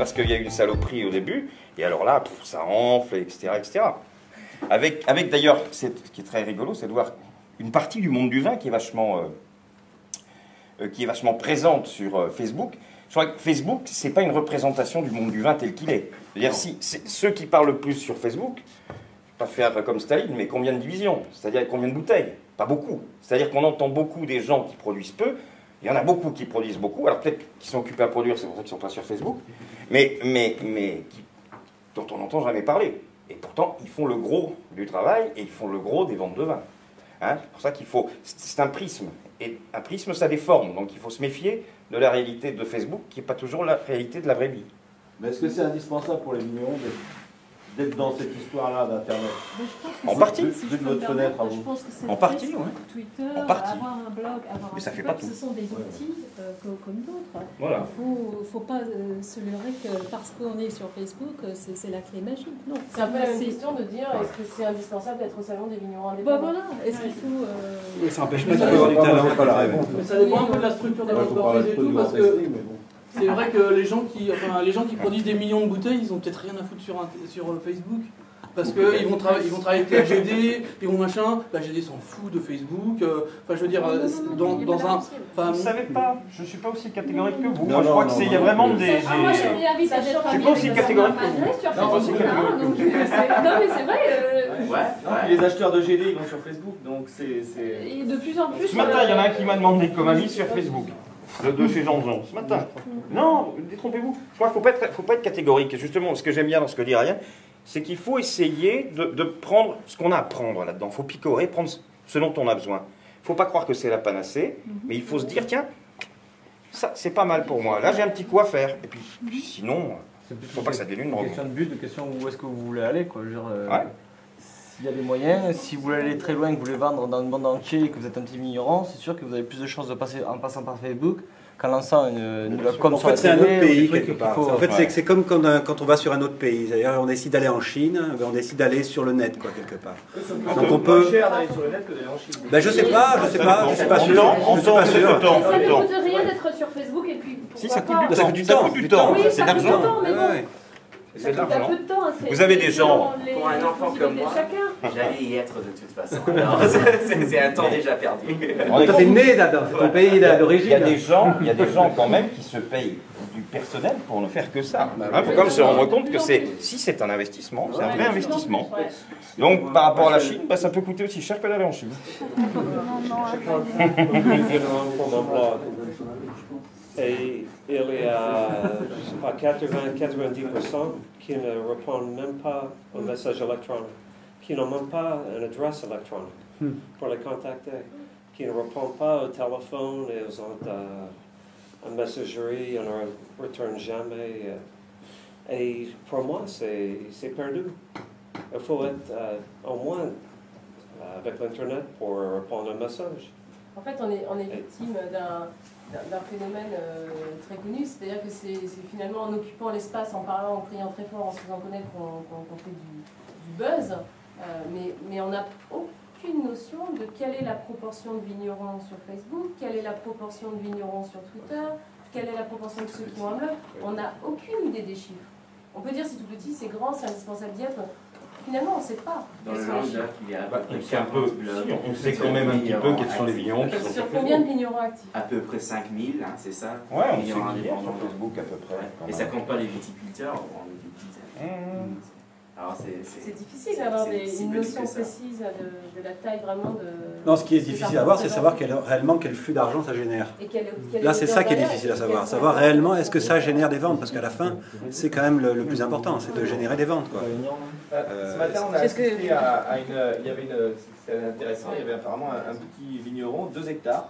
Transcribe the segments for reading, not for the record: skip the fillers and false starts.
parce qu'il y a eu une saloperie au début, et alors là, ça enfle, etc. etc. Avec d'ailleurs, ce qui est très rigolo, c'est de voir une partie du monde du vin qui est vachement présente sur Facebook. Je crois que Facebook, c'est pas une représentation du monde du vin tel qu'il est. C'est-à-dire, si ceux qui parlent le plus sur Facebook, je ne vais pas faire comme Staline, mais combien de divisions? C'est-à-dire combien de bouteilles? Pas beaucoup. C'est-à-dire qu'on entend beaucoup des gens qui produisent peu. Il y en a beaucoup qui produisent beaucoup. Alors peut-être qu'ils sont occupés à produire, c'est pour ça qu'ils ne sont pas sur Facebook. Mais dont on n'entend jamais parler. Et pourtant, ils font le gros du travail et ils font le gros des ventes de vin. Hein, c'est pour ça qu'il faut... C'est un prisme. Et un prisme, ça déforme. Donc il faut se méfier de la réalité de Facebook, qui n'est pas toujours la réalité de la vraie vie. Mais est-ce que c'est indispensable pour les vignerons d'être dans cette histoire-là d'Internet? En partie. Vu de votre fenêtre à vous. En partie, oui. Twitter, En partie. avoir un blog, avoir mais ça un fait blog, pas tout. Ce sont des outils comme d'autres. Voilà. Il ne faut pas se leurrer que parce qu'on est sur Facebook, c'est la clé magique. Non. C'est un peu la même question de dire est-ce que c'est indispensable d'être au salon des vignerons indépendants? Bah voilà, est-ce qu'il faut... Oui, ça n'empêche pas d'avoir du talent. Pas la réponse. Mais ça dépend un peu de la structure de l'entreprise et tout, parce que c'est vrai que les gens qui produisent des millions de bouteilles, ils ont peut-être rien à foutre sur Facebook. Parce qu'ils vont travailler avec la GD, ils vont machin, la GD s'en fout de Facebook, enfin je veux dire, dans un... Vous ne savez pas, je ne suis pas aussi catégorique que vous. Moi je crois qu'il y a vraiment des... Moi j'ai envie d'être Je suis pas aussi catégorique que vous. Non mais c'est vrai... Les acheteurs de GD, ils vont sur Facebook, donc c'est... Et de plus en plus... Ce matin, il y en a un qui m'a demandé comme avis sur Facebook. De chez Jean-Jean, ce matin. Non, détrompez-vous. Je crois qu'il ne faut pas être catégorique. Justement, ce que j'aime bien dans ce que dit Ryan, c'est qu'il faut essayer de prendre ce qu'on a à prendre là-dedans. Il faut picorer, prendre ce dont on a besoin. Il ne faut pas croire que c'est la panacée, mais il faut se dire, tiens, ça, c'est pas mal pour moi. Là, j'ai un petit coup à faire. Et puis sinon, il ne faut pas que ça devienne une drogue. Question de but, de question où est-ce que vous voulez aller, quoi. Ouais. S'il y a des moyens, si vous voulez aller très loin, que vous voulez vendre dans le monde entier et que vous êtes un petit vigneron, c'est sûr que vous avez plus de chances de passer en passant par Facebook qu'en lançant une com sur la télé. En fait, c'est un autre pays, quelque part. En fait, ouais. c'est comme quand on va sur un autre pays. D'ailleurs, on décide d'aller en Chine, on décide d'aller sur le net, quoi, quelque part. Donc on peut... cher d'aller sur le net que d'aller en Chine. Ben, je sais pas sûr. Ça ne coûte rien d'être sur Facebook et puis... Si, ça coûte du temps. temps. Ça coûte du temps. Oui, C'est ça coûte du d'argent. temps, mais bon. C'est de l'argent. peu de temps. Vous avez des gens... Pour un enfant comme moi, j'allais y être de toute façon. C'est un temps déjà perdu. T'es né là-dedans, c'est ton pays d'origine. Il y a des gens quand même qui se payent du personnel pour ne faire que ça. Il faut quand même se rendre compte que si c'est un investissement, c'est un vrai investissement. Donc par rapport à la Chine, ça peut coûter aussi cher que d'aller en Chine. Et il y a, je sais pas, 80-90% qui ne répondent même pas au message électronique, qui n'ont même pas une adresse électronique pour les contacter, qui ne répondent pas au téléphone, ils ont une messagerie, ils ne retournent jamais. Et pour moi, c'est perdu. Il faut être au moins avec l'Internet pour répondre à un message. En fait, on est victime d'un phénomène très connu, c'est-à-dire que c'est finalement en occupant l'espace, en parlant, en criant très fort, en se faisant connaître qu'on fait du buzz, mais on n'a aucune notion de quelle est la proportion de vignerons sur Facebook, quelle est la proportion de vignerons sur Twitter, quelle est la proportion de ceux qui ont un blog. On n'a aucune idée des chiffres. On peut dire c'est tout petit, c'est grand, c'est indispensable d'y être. Finalement, on ne sait pas. Dans le Languedoc, il y a on sait quand même un petit peu quels sont les vignerons qui sont sur combien de vignerons actifs? À peu près 5000, hein, c'est ça? Ouais, on sait vignerons qui est sur indépendants. Facebook à peu près. Et ça compte pas les viticulteurs, on est des dizaines. Alors c'est difficile d'avoir une notion précise de la taille vraiment de... Non, ce qui est difficile à voir, c'est savoir réellement quel flux d'argent ça génère. Là, c'est ça qui est difficile à savoir. Savoir réellement, est-ce que ça génère des ventes? Parce qu'à la fin, c'est quand même le plus important, c'est de générer des ventes, quoi. Ce matin, on a assisté à une... C'était intéressant, il y avait apparemment un petit vigneron, 2 hectares.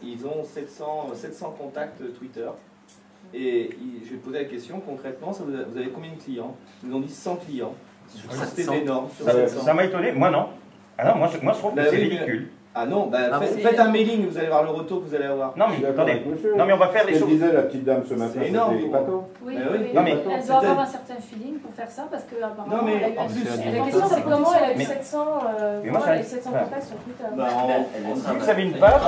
Ils ont 700 contacts Twitter. Et je vais posé la question, concrètement, vous avez combien de clients? Ils nous ont dit 100 clients. C'était énorme. Ça m'a étonné, moi non. Ah non, moi je trouve que c'est ridicule. Ah non, faites un mailing, vous allez voir le retour que vous allez avoir. Non mais attendez, non mais on va faire les choses. disait la petite dame ce matin, c'est énorme. Oui, non, mais elle doit avoir un certain feeling pour faire ça parce qu'apparemment non, mais elle a eu en plus, la question c'est comment elle a eu mais 700 contacts sur Twitter. Si vous avez une page...